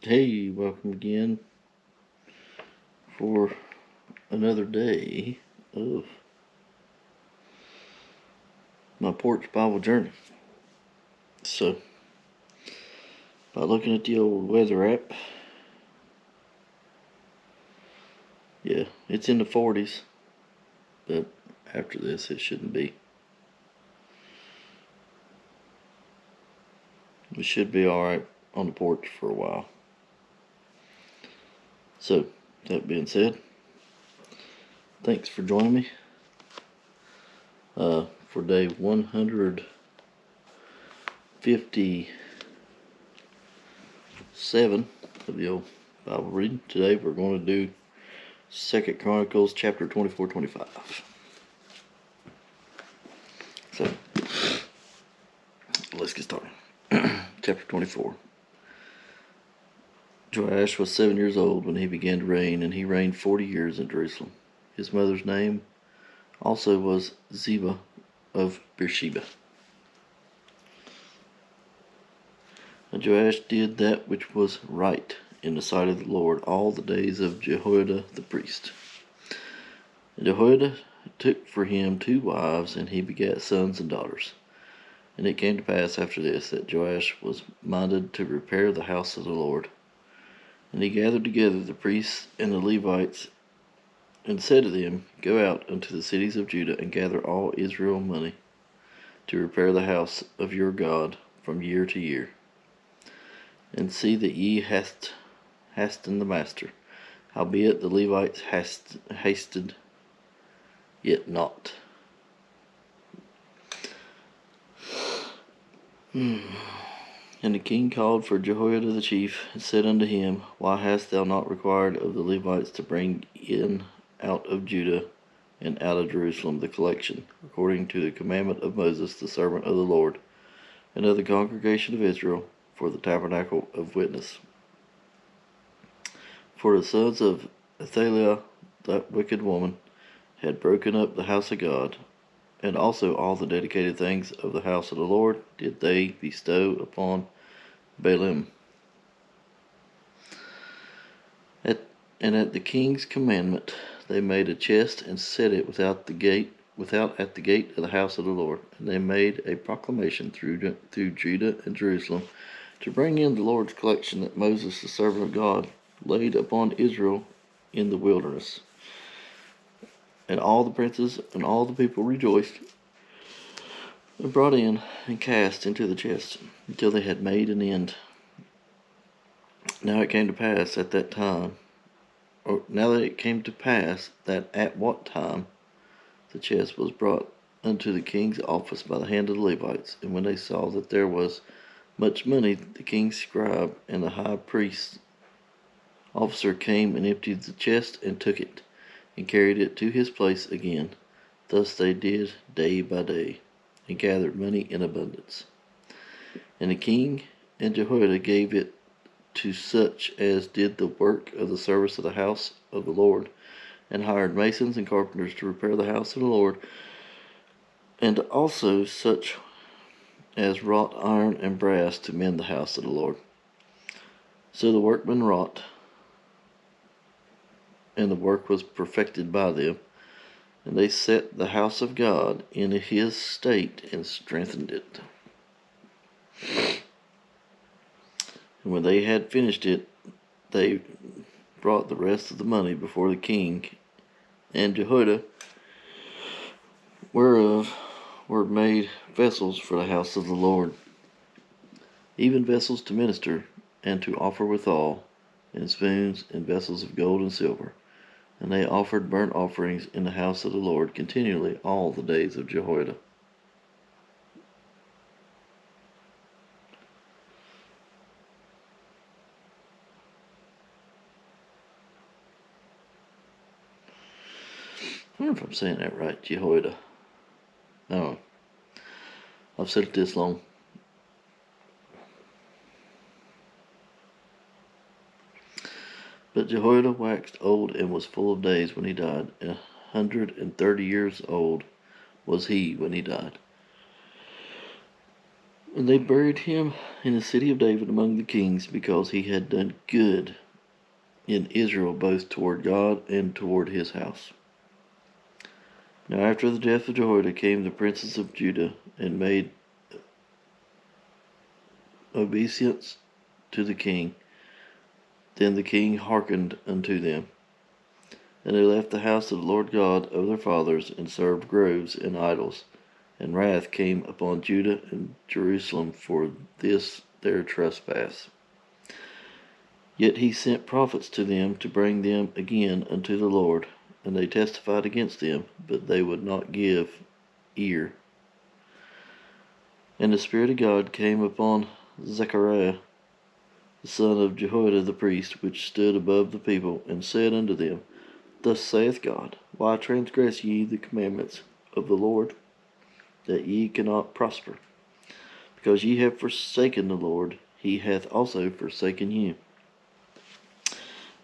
Hey, welcome again for another day of my Porch Bible journey. So, by looking at the old weather app, yeah, it's in the 40s, but after this it shouldn't be. We should be alright on the porch for a while. So, that being said, thanks for joining me for day 157 of the old Bible reading. Today we're going to do 2 Chronicles chapter 24-25. So, let's get started. Chapter 24. Joash was 7 years old when he began to reign, and he reigned 40 years in Jerusalem. His mother's name also was Ziba of Beersheba. And Joash did that which was right in the sight of the Lord all the days of Jehoiada the priest. And Jehoiada took for him 2 wives, and he begat sons and daughters. And it came to pass after this that Joash was minded to repair the house of the Lord. And he gathered together the priests and the Levites, and said to them, Go out unto the cities of Judah, and gather all Israel money, to repair the house of your God from year to year. And see that ye hasten the master. Howbeit the Levites hasted yet not. And the king called for Jehoiada the chief, and said unto him, Why hast thou not required of the Levites to bring in out of Judah and out of Jerusalem the collection, according to the commandment of Moses the servant of the Lord, and of the congregation of Israel, for the tabernacle of witness? For the sons of Athaliah, that wicked woman, had broken up the house of God, and also all the dedicated things of the house of the Lord did they bestow upon Baalim. And at the king's commandment they made a chest and set it without at the gate of the house of the Lord. And they made a proclamation through Judah and Jerusalem to bring in the Lord's collection that Moses the servant of God laid upon Israel in the wilderness. And all the princes and all the people rejoiced, and brought in and cast into the chest, until they had made an end. Now it came to pass at what time the chest was brought unto the king's office by the hand of the Levites. And when they saw that there was much money, the king's scribe and the high priest's officer came and emptied the chest, and took it, and carried it to his place again. Thus they did day by day, and gathered money in abundance. And the king and Jehoiada gave it to such as did the work of the service of the house of the Lord, and hired masons and carpenters to repair the house of the Lord, and also such as wrought iron and brass to mend the house of the Lord. So the workmen wrought, and the work was perfected by them, and they set the house of God in his state and strengthened it. And when they had finished it, they brought the rest of the money before the king and Jehoiada, whereof were made vessels for the house of the Lord, even vessels to minister and to offer withal, and spoons and vessels of gold and silver. And they offered burnt offerings in the house of the Lord continually all the days of Jehoiada. I wonder if I'm saying that right, Jehoiada. I don't know. I've said it this long. But Jehoiada waxed old and was full of days when he died. 130 years old was he when he died. And they buried him in the city of David among the kings, because he had done good in Israel, both toward God and toward his house. Now after the death of Jehoiada came the princes of Judah, and made obeisance to the king. Then the king hearkened unto them. And they left the house of the Lord God of their fathers, and served groves and idols. And wrath came upon Judah and Jerusalem for this their trespass. Yet he sent prophets to them to bring them again unto the Lord. And they testified against them, but they would not give ear. And the Spirit of God came upon Zechariah, the son of Jehoiada the priest, which stood above the people, and said unto them, Thus saith God, Why transgress ye the commandments of the Lord, that ye cannot prosper? Because ye have forsaken the Lord, he hath also forsaken you.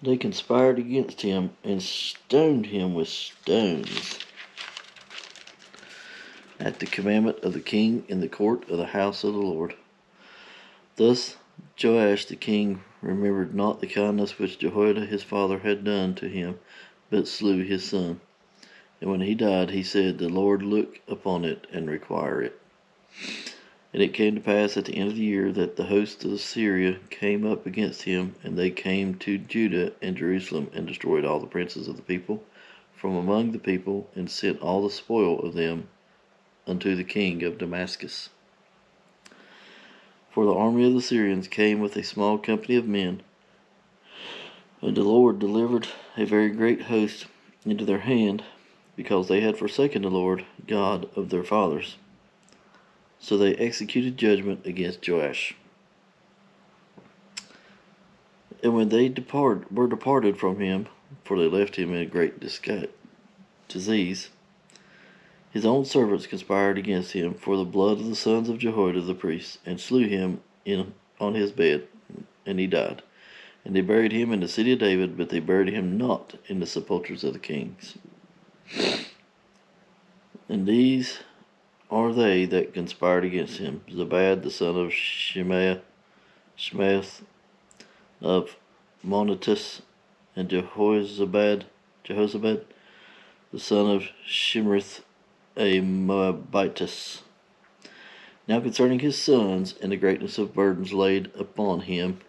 They conspired against him, and stoned him with stones at the commandment of the king in the court of the house of the Lord. Thus Joash the king remembered not the kindness which Jehoiada his father had done to him, but slew his son. And when he died, he said, The Lord look upon it and require it. And it came to pass at the end of the year that the host of Syria came up against him, and they came to Judah and Jerusalem, and destroyed all the princes of the people from among the people, and sent all the spoil of them unto the king of Damascus. For the army of the Syrians came with a small company of men, and the Lord delivered a very great host into their hand, because they had forsaken the Lord God of their fathers. So they executed judgment against Joash. And when they were departed from him, for they left him in a great disease, his own servants conspired against him for the blood of the sons of Jehoiada the priest, and slew him on his bed, and he died. And they buried him in the city of David, but they buried him not in the sepulchres of the kings. And these are they that conspired against him: Zabad the son of Shemaeth of Monotus, and Jehozabad the son of Shimrith a Moabitess. Now concerning his sons, and the greatness of burdens laid upon him,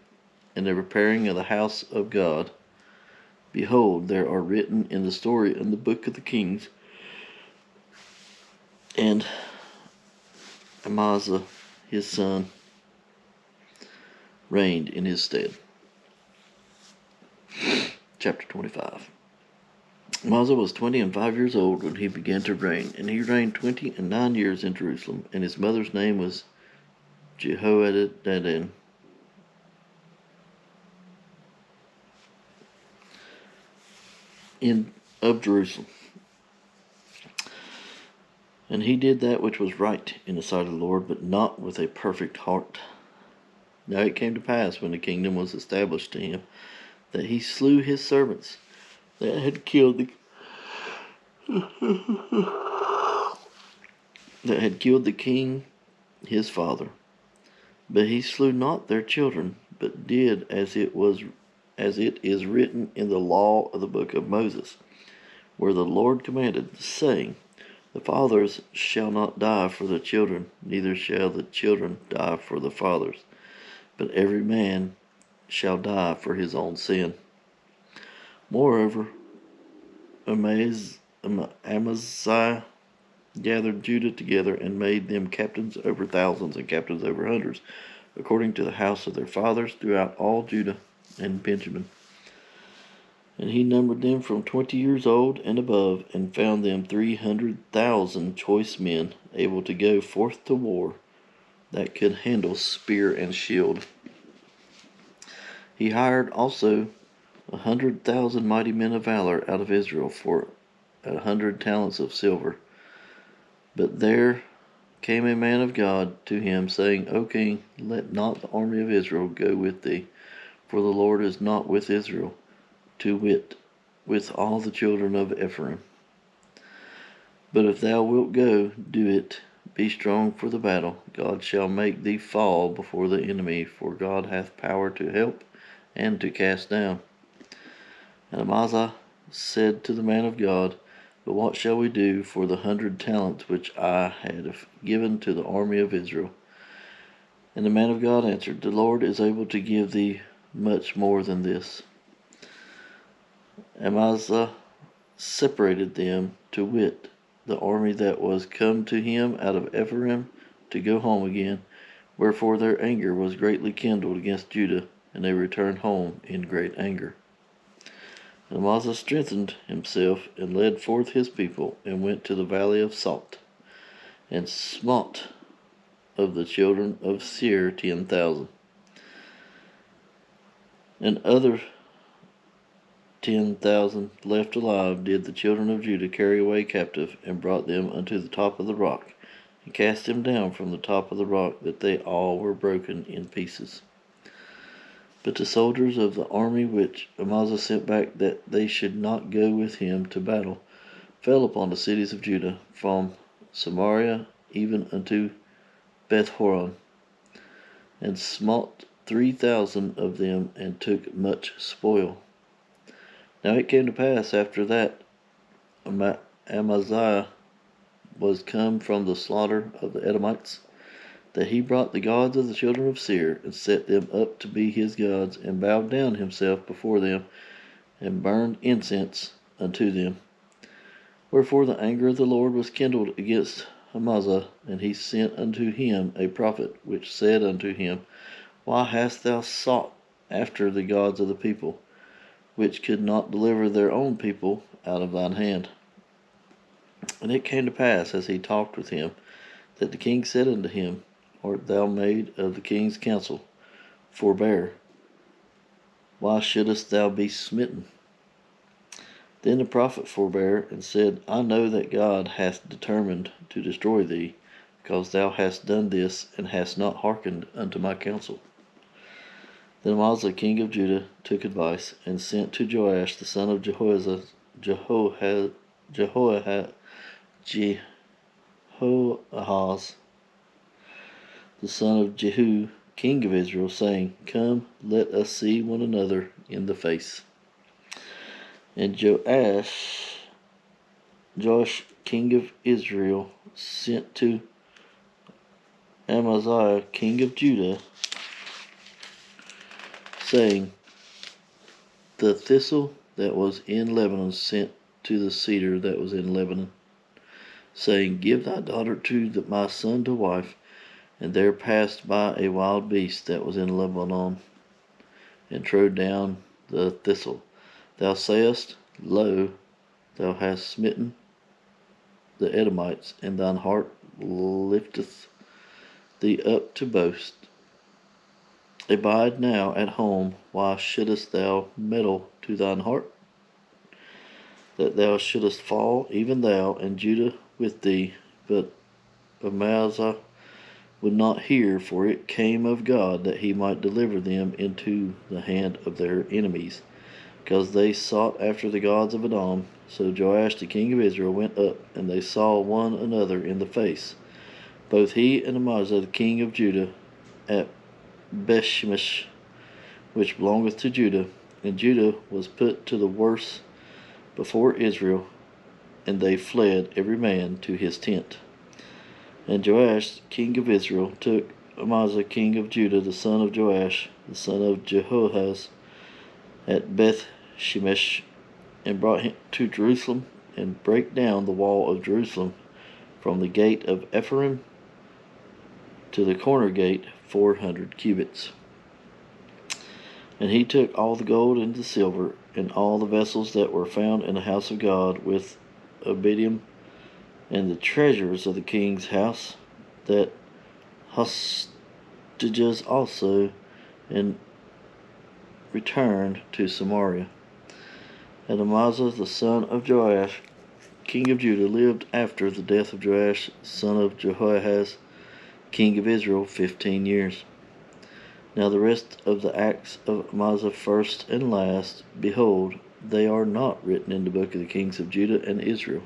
and the repairing of the house of God, behold, there are written in the story in the book of the Kings. And Amaziah his son reigned in his stead. Chapter 25. Amaziah was 25 years old when he began to reign, and he reigned 29 years in Jerusalem, and his mother's name was Jehoiada of Jerusalem. And he did that which was right in the sight of the Lord, but not with a perfect heart. Now it came to pass, when the kingdom was established to him, that he slew his servants that had killed the king his father. But he slew not their children, but did as it is written in the law of the book of Moses, where the Lord commanded, saying, The fathers shall not die for the children, neither shall the children die for the fathers, but every man shall die for his own sin. Moreover, Amaziah gathered Judah together, and made them captains over thousands and captains over hundreds, according to the house of their fathers, throughout all Judah and Benjamin. And he numbered them from 20 years old and above, and found them 300,000 choice men, able to go forth to war, that could handle spear and shield. He hired also 100,000 mighty men of valor out of Israel for 100 talents of silver. But there came a man of God to him, saying, O king, let not the army of Israel go with thee, for the Lord is not with Israel, to wit, with all the children of Ephraim. But if thou wilt go, do it, be strong for the battle. God shall make thee fall before the enemy, for God hath power to help and to cast down. And Amaziah said to the man of God, But what shall we do for the 100 talents which I had given to the army of Israel? And the man of God answered, The Lord is able to give thee much more than this. Amaziah separated them, to wit, the army that was come to him out of Ephraim, to go home again. Wherefore their anger was greatly kindled against Judah, and they returned home in great anger. And Amaziah strengthened himself, and led forth his people, and went to the valley of Salt, and smote of the children of Seir 10,000. And other 10,000 left alive did the children of Judah carry away captive, and brought them unto the top of the rock, and cast them down from the top of the rock, that they all were broken in pieces. But the soldiers of the army which Amaziah sent back, that they should not go with him to battle, fell upon the cities of Judah, from Samaria even unto Beth-horon, and smote 3,000 of them, and took much spoil. Now it came to pass after that Amaziah was come from the slaughter of the Edomites, that he brought the gods of the children of Seir, and set them up to be his gods, and bowed down himself before them, and burned incense unto them. Wherefore the anger of the Lord was kindled against Amaziah, and he sent unto him a prophet, which said unto him, Why hast thou sought after the gods of the people, which could not deliver their own people out of thine hand? And it came to pass, as he talked with him, that the king said unto him, Art thou made of the king's counsel? Forbear. Why shouldest thou be smitten? Then the prophet forbare, and said, I know that God hath determined to destroy thee, because thou hast done this, and hast not hearkened unto my counsel. Then Amaziah king of Judah took advice, and sent to Joash the son of Jehoahaz, the son of Jehu, king of Israel, saying, Come, let us see one another in the face. And Joash, king of Israel, sent to Amaziah, king of Judah, saying, The thistle that was in Lebanon sent to the cedar that was in Lebanon, saying, Give thy daughter to my son to wife. And there passed by a wild beast that was in Lebanon, and trode down the thistle. Thou sayest, Lo, thou hast smitten the Edomites, and thine heart lifteth thee up to boast. Abide now at home. Why shouldest thou meddle to thine heart, that thou shouldest fall, even thou, and Judah with thee? But Amaziah would not hear, for it came of God, that he might deliver them into the hand of their enemies, because they sought after the gods of Edom. So Joash the king of Israel went up, and they saw one another in the face, both he and Amaziah the king of Judah, at Bethshemesh, which belongeth to Judah. And Judah was put to the worse before Israel, and they fled every man to his tent. And Joash king of Israel took Amaziah king of Judah, the son of Joash, the son of Jehoahaz, at Beth-shemesh, and brought him to Jerusalem, and brake down the wall of Jerusalem from the gate of Ephraim to the corner gate 400 cubits. And he took all the gold and the silver, and all the vessels that were found in the house of God, with Obediah, and the treasures of the king's house, that hostages also, and returned to Samaria. And Amaziah the son of Joash, king of Judah, lived after the death of Joash, son of Jehoahaz, king of Israel, 15 years. Now the rest of the acts of Amaziah, first and last, behold, they are not written in the book of the kings of Judah and Israel.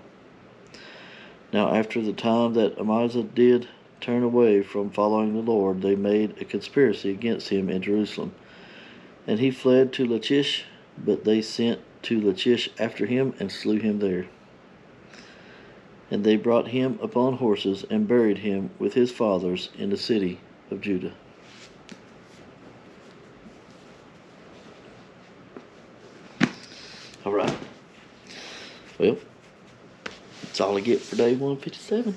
Now after the time that Amaziah did turn away from following the Lord, they made a conspiracy against him in Jerusalem. And he fled to Lachish, but they sent to Lachish after him and slew him there. And they brought him upon horses and buried him with his fathers in the city of Judah. All right. Well, that's all I get for day 157.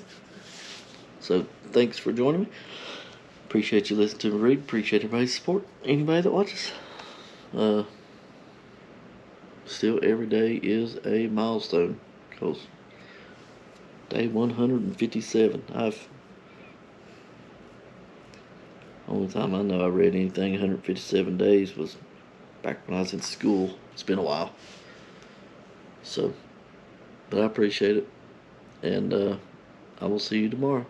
So thanks for joining me. Appreciate you listening to me read. Appreciate everybody's support. Anybody that watches. Still, every day is a milestone, because day 157. Only time I know I read anything 157 days was back when I was in school. It's been a while. So, but I appreciate it, and I will see you tomorrow.